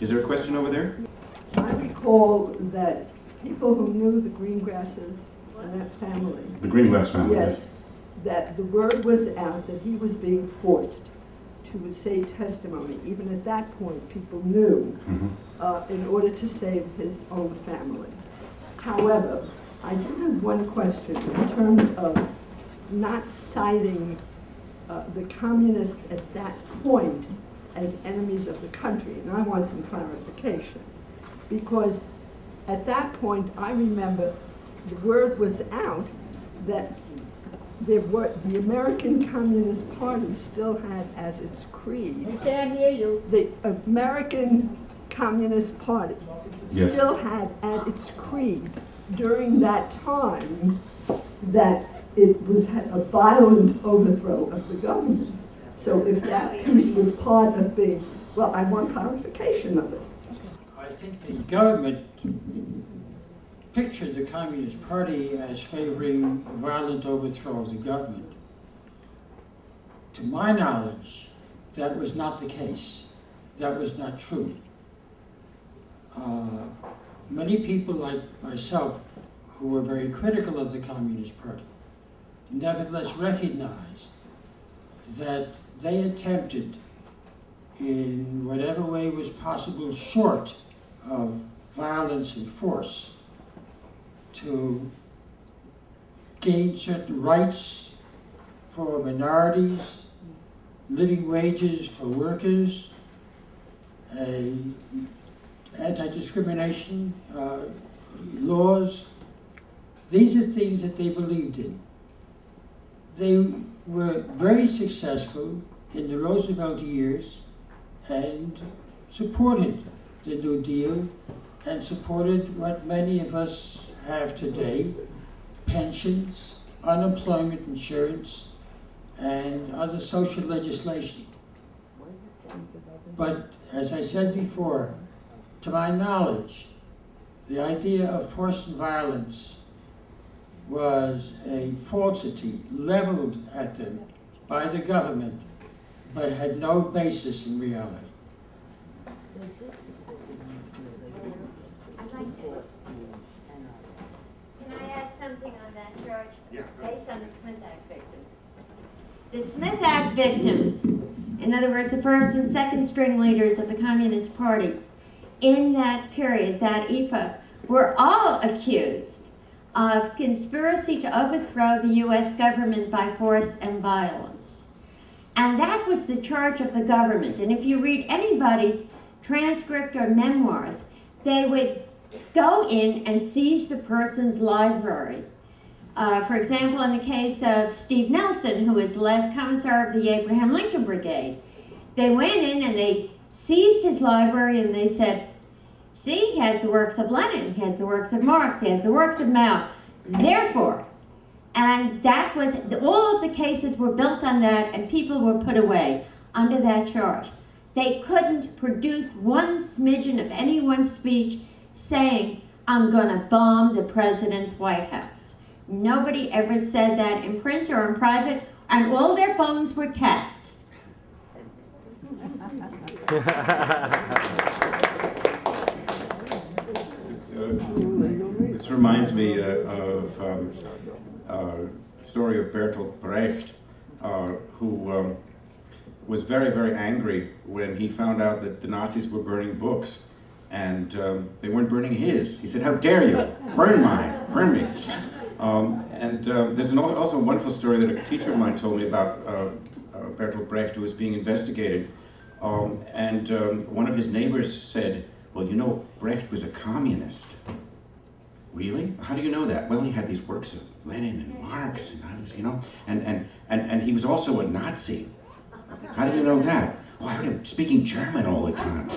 Is there a question over there? I recall that people who knew the Greengrasses and that family. The Greengrass family. Yes, that the word was out that he was being forced to say testimony. Even at that point, people knew in order to save his own family. However, I do have one question in terms of not citing the communists at that point as enemies of the country, and I want some clarification. Because at that point, I remember the word was out that the American Communist Party still had as its creed. I can't hear you. The American Communist Party still had at its creed during that time that it was a violent overthrow of the government. So if that piece was part of being, well, I want clarification of it. I think the government pictured the Communist Party as favoring a violent overthrow of the government. To my knowledge, that was not the case. That was not true. Many people like myself who were very critical of the Communist Party nevertheless recognized that they attempted in whatever way was possible short of violence and force to gain certain rights for minorities, living wages for workers, anti-discrimination laws. These are things that they believed in. They were very successful in the Roosevelt years and supported the New Deal and supported what many of us have today, pensions, unemployment insurance, and other social legislation. But as I said before, to my knowledge, the idea of force and violence was a falsity leveled at them by the government, but had no basis in reality. I'd like to. Can I add something on that, George? Yeah. Based on the Smith Act victims. The Smith Act victims, in other words, the first and second string leaders of the Communist Party, in that period, that epoch, were all accused of conspiracy to overthrow the U.S. government by force and violence. And that was the charge of the government. And if you read anybody's transcript or memoirs, they would go in and seize the person's library. For example, in the case of Steve Nelson, who was the last commissar of the Abraham Lincoln Brigade, they went in and they seized his library and they said, see, he has the works of Lenin, he has the works of Marx, he has the works of Mao. Therefore, and that was, all of the cases were built on that, and people were put away under that charge. They couldn't produce one smidgen of anyone's speech saying, I'm going to bomb the president's White House. Nobody ever said that in print or in private, and all their phones were tapped. This reminds me of the story of Bertolt Brecht, who was very, very angry when he found out that the Nazis were burning books, and they weren't burning his. He said, how dare you? Burn mine, burn me. There's also a wonderful story that a teacher of mine told me about Bertolt Brecht, who was being investigated. One of his neighbors said, well, you know, Brecht was a communist. Really? How do you know that? Well, he had these works of Lenin and Marx and others, you know, and he was also a Nazi. How do you know that? Oh, I heard him speaking German all the time.